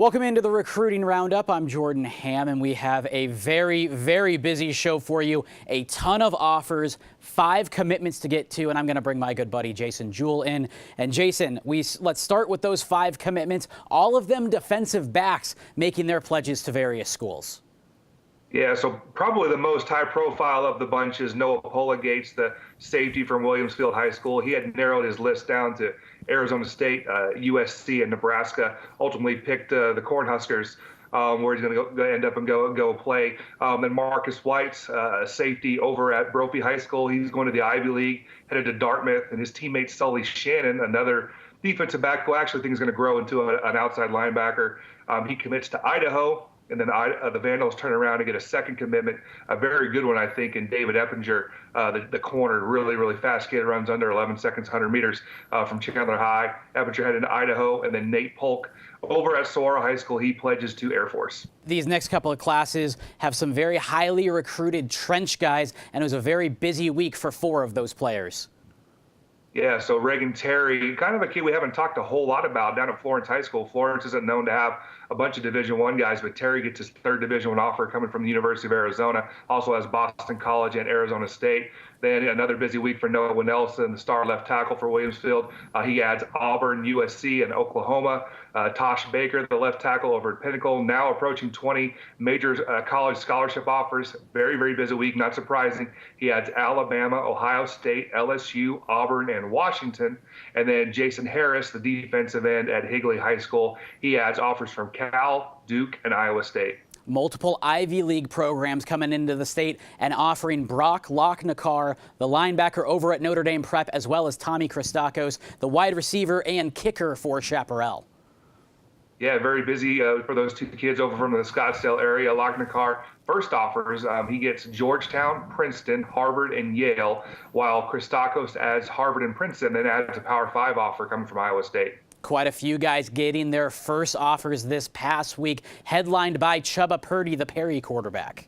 Welcome into the Recruiting Roundup. I'm Jordan Ham, and we have a very, very busy show for you. A ton of offers, 5 commitments to get to, and I'm going to bring my good buddy Jason Jewell in. And Jason, let's start with those 5 commitments, all of them defensive backs making their pledges to various schools. Yeah, so probably the most high profile of the bunch is Noah Gates, the safety from Williamsfield High School. He had narrowed his list down to Arizona State, USC, and Nebraska. Ultimately picked the Cornhuskers, where he's going to end up and go play. And Marcus White's safety over at Brophy High School. He's going to the Ivy League, headed to Dartmouth, and his teammate Sully Shannon, another defensive back who I actually think is going to grow into an outside linebacker. He commits to Idaho. And then the Vandals turn around and get a second commitment, a very good one, I think, in David Eppinger, the corner, really fast kid, runs under 11 seconds, 100 meters from Chandler High. Eppinger headed to Idaho, and then Nate Polk over at Saguaro High School. He pledges to Air Force. These next couple of classes have some very highly recruited trench guys, and it was a very busy week for 4 of those players. Yeah, so Regan Terry, kind of a kid we haven't talked a whole lot about down at Florence High School. Florence isn't known to have a bunch of Division I guys, but Terry gets his 3rd Division I offer coming from the University of Arizona, also has Boston College and Arizona State. Then another busy week for Noah Winnelson, the star left tackle for Williamsfield. He adds Auburn, USC, and Oklahoma. Tosh Baker, the left tackle over at Pinnacle, now approaching 20 major college scholarship offers. Very busy week, not surprising. He adds Alabama, Ohio State, LSU, Auburn, and Washington. And then Jason Harris, the defensive end at Higley High School. He adds offers from Cal, Duke, and Iowa State. Multiple Ivy League programs coming into the state and offering Brock Lochnikar, the linebacker over at Notre Dame Prep, as well as Tommy Christakos, the wide receiver and kicker for Chaparral. Yeah, very busy for those 2 kids over from the Scottsdale area. Lochnikar first offers, he gets Georgetown, Princeton, Harvard, and Yale, while Christakos adds Harvard and Princeton and adds a Power 5 offer coming from Iowa State. Quite a few guys getting their first offers this past week, headlined by Chubba Purdy, the Perry quarterback.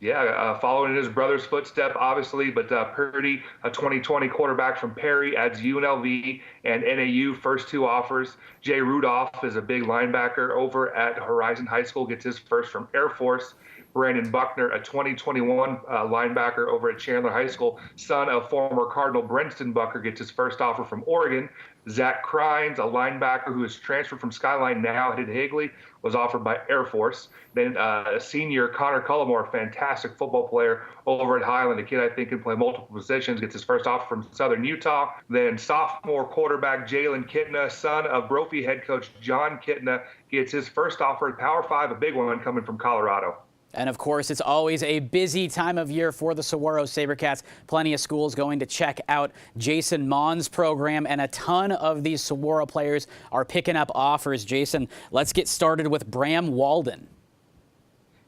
Yeah, following in his brother's footstep, obviously, but Purdy, a 2020 quarterback from Perry, adds UNLV and NAU first 2 offers. Jay Rudolph is a big linebacker over at Horizon High School, gets his first from Air Force. Brandon Buckner, a 2021 linebacker over at Chandler High School, son of former Cardinal Brenston Buckner, gets his first offer from Oregon. Zach Crines, a linebacker who is transferred from Skyline, now headed to Higley, was offered by Air Force. Then senior Connor Cullimore, fantastic football player over at Highland, a kid I think can play multiple positions, gets his first offer from Southern Utah. Then sophomore quarterback Jalen Kitna, son of Brophy head coach John Kitna, gets his first offer at Power 5, a big one coming from Colorado. And, of course, it's always a busy time of year for the Saguaro SaberCats. Plenty of schools going to check out Jason Mond's program, and a ton of these Saguaro players are picking up offers. Jason, let's get started with Bram Walden.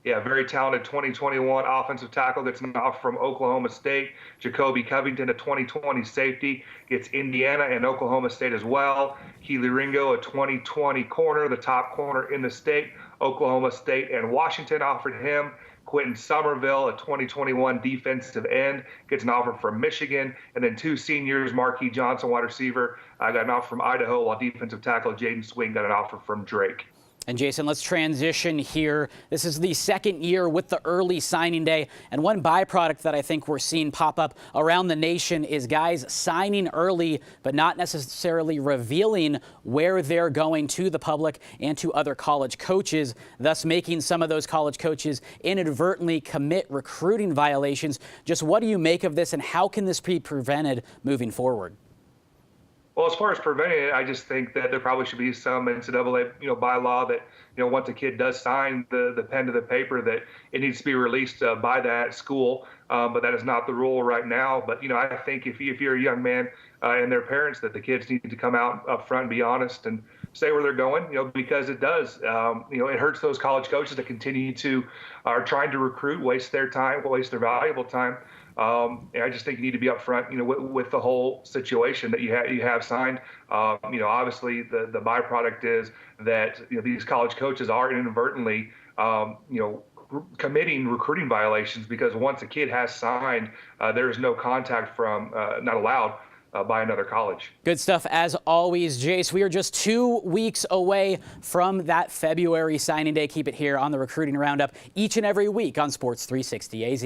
Yeah, very talented 2021 offensive tackle gets an offer from Oklahoma State. Jacoby Covington, a 2020 safety, gets Indiana and Oklahoma State as well. Keely Ringo, a 2020 corner, the top corner in the state. Oklahoma State and Washington offered him. Quentin Somerville, a 2021 defensive end, gets an offer from Michigan. And then 2 seniors, Marquis Johnson, wide receiver, got an offer from Idaho, while defensive tackle Jaden Swing got an offer from Drake. And Jason, let's transition here. This is the 2nd year with the early signing day. And one byproduct that I think we're seeing pop up around the nation is guys signing early, but not necessarily revealing where they're going to the public and to other college coaches, thus making some of those college coaches inadvertently commit recruiting violations. Just what do you make of this, and how can this be prevented moving forward? Well, as far as preventing it, I just think that there probably should be some NCAA, bylaw that, once a kid does sign the pen to the paper, that it needs to be released by that school. But that is not the rule right now. But, I think if you're a young man and their parents, that the kids need to come out up front and be honest and say where they're going, because it does, it hurts those college coaches that continue to are trying to recruit, waste their time, waste their valuable time. And I just think you need to be upfront, with the whole situation that you have signed. Obviously the byproduct is that these college coaches are inadvertently, committing recruiting violations, because once a kid has signed, there is no contact from, not allowed by another college. Good stuff as always, Jace. We are just 2 weeks away from that February signing day. Keep it here on the Recruiting Roundup each and every week on Sports 360 AZ.